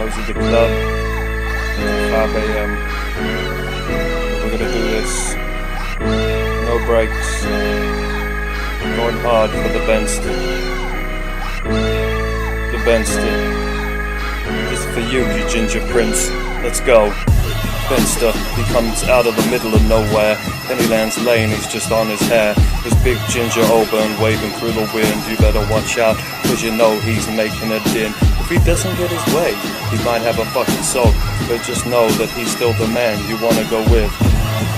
I was at the club at 5 AM. We're gonna do this. No breaks. Going hard for the Benster. The Benster. This is for you, you ginger prince. Let's go. Benster, he comes out of the middle of nowhere. Pennyland's lane, he's just on his hair. His big ginger Auburn waving through the wind. You better watch out, cause you know he's making a din. If he doesn't get his way, he might have a fucking soak. But just know that he's still the man you wanna go with.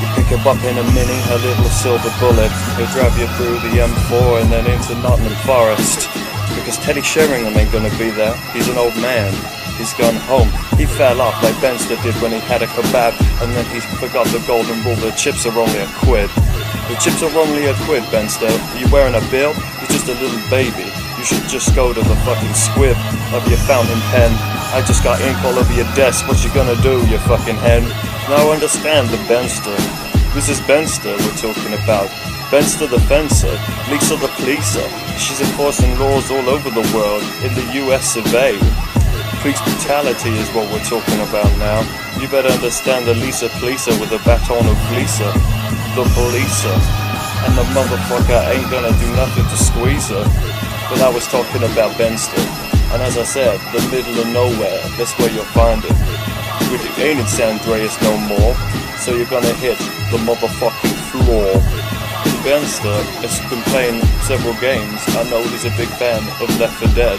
You pick him up in a mini, a little silver bullet. He'll drive you through the M4 and then into Nottingham Forest. Because Teddy Sheringham ain't gonna be there, he's an old man. He's gone home. He fell off like Benster did when he had a kebab, and then he forgot the golden rule, the chips are only a quid. The chips are only a quid, Benster. Are you wearing a bill? You're just a little baby. You should just go to the fucking squib of your fountain pen. I just got ink all over your desk. What you gonna do, you fucking hen? Now understand the Benster. This is Benster we're talking about. Benster the fencer, Lisa the policer. She's enforcing laws all over the world, in the US of A. Police brutality is what we're talking about now. You better understand the Lisa policer with a baton of Lisa. The policer. And the motherfucker ain't gonna do nothing to squeeze her. But I was talking about Benster. And as I said, the middle of nowhere, that's where you'll find it. But you ain't in San Andreas no more. So you're gonna hit the motherfucking floor. Benster has been playing several games. I know he's a big fan of Left 4 Dead,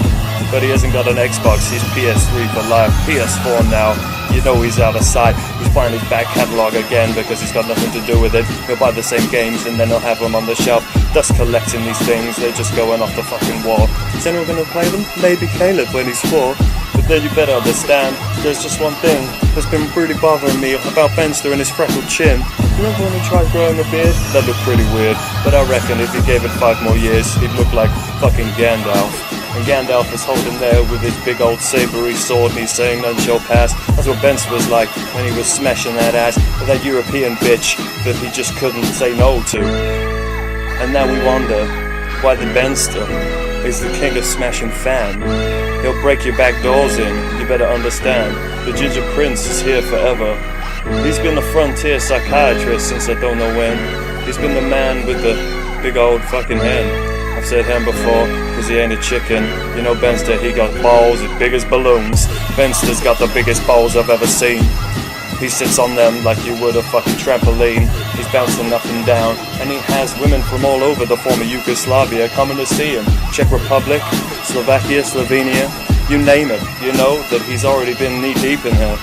but he hasn't got an Xbox, he's PS3 for life, PS4 now. You know he's out of sight. He's buying his back catalogue again because he's got nothing to do with it. He'll buy the same games and then he'll have them on the shelf. Dust collecting these things, they're just going off the fucking wall. Is anyone gonna play them? Maybe Caleb when he's 4. But then you better understand, there's just one thing that's been really bothering me about Benster and his freckled chin. You remember when he tried growing a beard? That looked pretty weird, but I reckon if he gave it 5 more years, he'd look like fucking Gandalf. And Gandalf is holding there with his big old sabery sword and he's saying none shall pass. That's what Benster was like when he was smashing that ass with that European bitch that he just couldn't say no to. And now we wonder why the Benster is the king of smashing fan. He'll break your back doors in, you better understand. The Ginger Prince is here forever. He's been the frontier psychiatrist since I don't know when. He's been the man with the big old fucking hen. I've said hen before, cause he ain't a chicken. You know Benster, he got balls as big as balloons. Benster's got the biggest balls I've ever seen. He sits on them like you would a fucking trampoline. He's bouncing up and down, and he has women from all over the former Yugoslavia coming to see him. Czech Republic, Slovakia, Slovenia, you name it. You know that he's already been knee deep in her.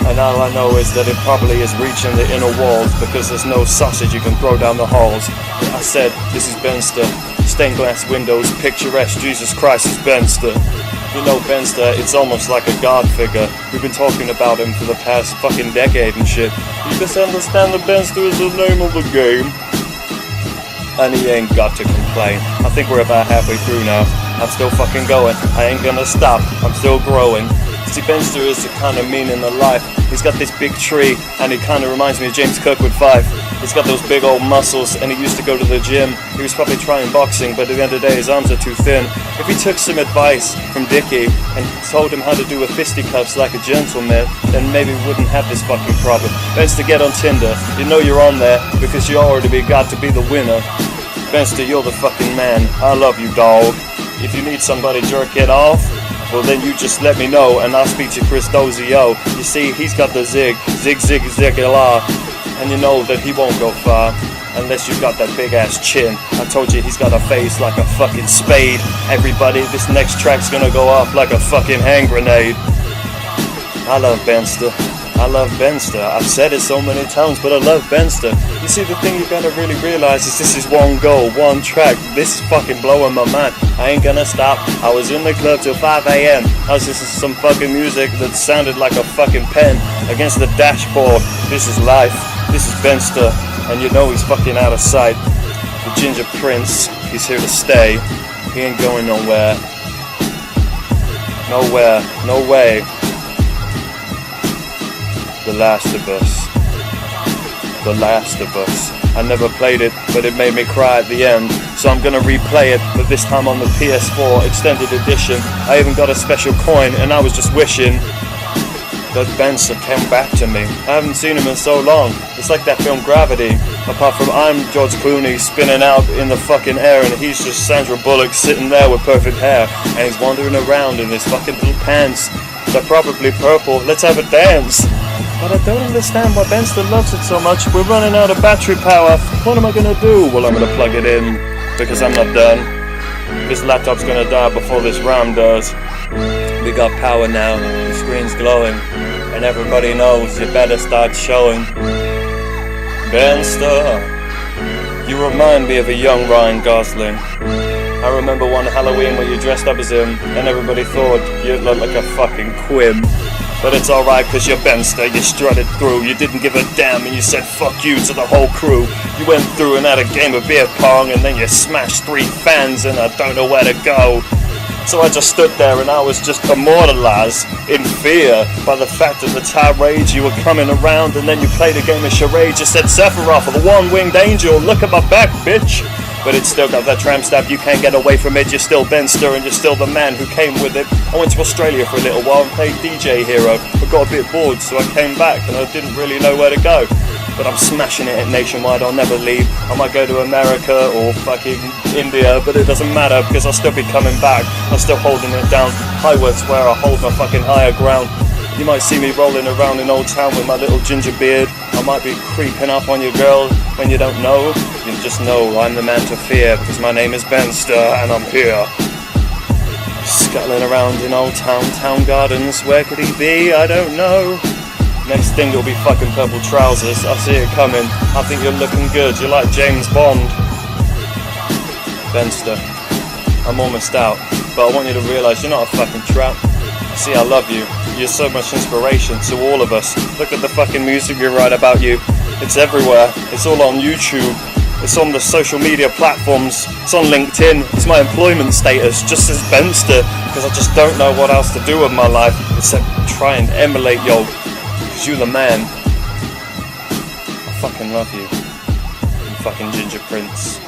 And all I know is that it probably is reaching the inner walls because there's no sausage you can throw down the halls. I said, this is Benster. Stained glass windows, picturesque, Jesus Christ is Benster. You know Benster, it's almost like a god figure. We've been talking about him for the past fucking decade and shit. You just understand that Benster is the name of the game. And he ain't got to complain. I think we're about halfway through now. I'm still fucking going. I ain't gonna stop. I'm still growing. See, Benster is the kind of meaning of life. He's got this big tree, and he kind of reminds me of James Cook with 5. He's got those big old muscles, and he used to go to the gym. He was probably trying boxing, but at the end of the day, his arms are too thin. If he took some advice from Dickie and told him how to do a fisticuffs like a gentleman, then maybe we wouldn't have this fucking problem. Benster, get on Tinder. You know you're on there because you already got to be the winner. Benster, you're the fucking man. I love you, dog. If you need somebody to jerk it off, well then you just let me know and I'll speak to Chris Dozio. You see, he's got the zig, la, and you know that he won't go far unless you've got that big ass chin. I told you he's got a face like a fucking spade. Everybody, this next track's gonna go off like a fucking hand grenade. I love Benster. I love Benster. I've said it so many times, but I love Benster. You see, the thing you gotta really realize is this is one goal, one track. This is fucking blowing my mind. I ain't gonna stop. I was in the club till 5 AM. I was listening to some fucking music that sounded like a fucking pen against the dashboard. This is life. This is Benster. And you know he's fucking out of sight. The Ginger Prince, he's here to stay. He ain't going nowhere. Nowhere. No way. The Last of Us. The Last of Us. I never played it, but it made me cry at the end. So I'm gonna replay it, but this time on the PS4 Extended Edition. I even got a special coin, and I was just wishing that Benster came back to me. I haven't seen him in so long. It's like that film Gravity. Apart from I'm George Clooney spinning out in the fucking air, and he's just Sandra Bullock sitting there with perfect hair, and he's wandering around in his fucking blue pants. They're probably purple. Let's have a dance. But I don't understand why Benster loves it so much. We're running out of battery power. What am I gonna do? Well, I'm gonna plug it in, because I'm not done. This laptop's gonna die before this RAM does. We got power now, the screen's glowing, and everybody knows you better start showing. Benster, you remind me of a young Ryan Gosling. I remember one Halloween when you dressed up as him, and everybody thought you looked like a fucking quim. But it's alright, cause you're Benster, you strutted through, you didn't give a damn, and you said fuck you to the whole crew. You went through and had a game of beer pong, and then you smashed 3 fans, and I don't know where to go. So I just stood there and I was just immortalized in fear by the fact of the tirade you were coming around, and then you played a game of charades. You said Sephiroth, the one-winged angel, look at my back, bitch. But it's still got that tramp stamp, you can't get away from it. You're still Benster and you're still the man who came with it. I went to Australia for a little while and played DJ Hero, but got a bit bored, so I came back and I didn't really know where to go. But I'm smashing it at Nationwide, I'll never leave. I might go to America or fucking India, but it doesn't matter because I'll still be coming back. I'm still holding it down. Highway's where I hold my fucking higher ground. You might see me rolling around in Old Town with my little ginger beard. I might be creeping up on your girl when you don't know. You just know I'm the man to fear because my name is Benster and I'm here. Scuttling around in Old Town, Town Gardens. Where could he be? I don't know. Next thing will be fucking purple trousers. I see it coming. I think you're looking good. You're like James Bond. Benster, I'm almost out, but I want you to realise you're not a fucking trap. See, I love you. You're so much inspiration to all of us. Look at the fucking music we write about you. It's everywhere. It's all on YouTube. It's on the social media platforms. It's on LinkedIn. It's my employment status, just as Benster, because I just don't know what else to do with my life except try and emulate yo. Because you're the man. I fucking love you. You fucking Ginger Prince.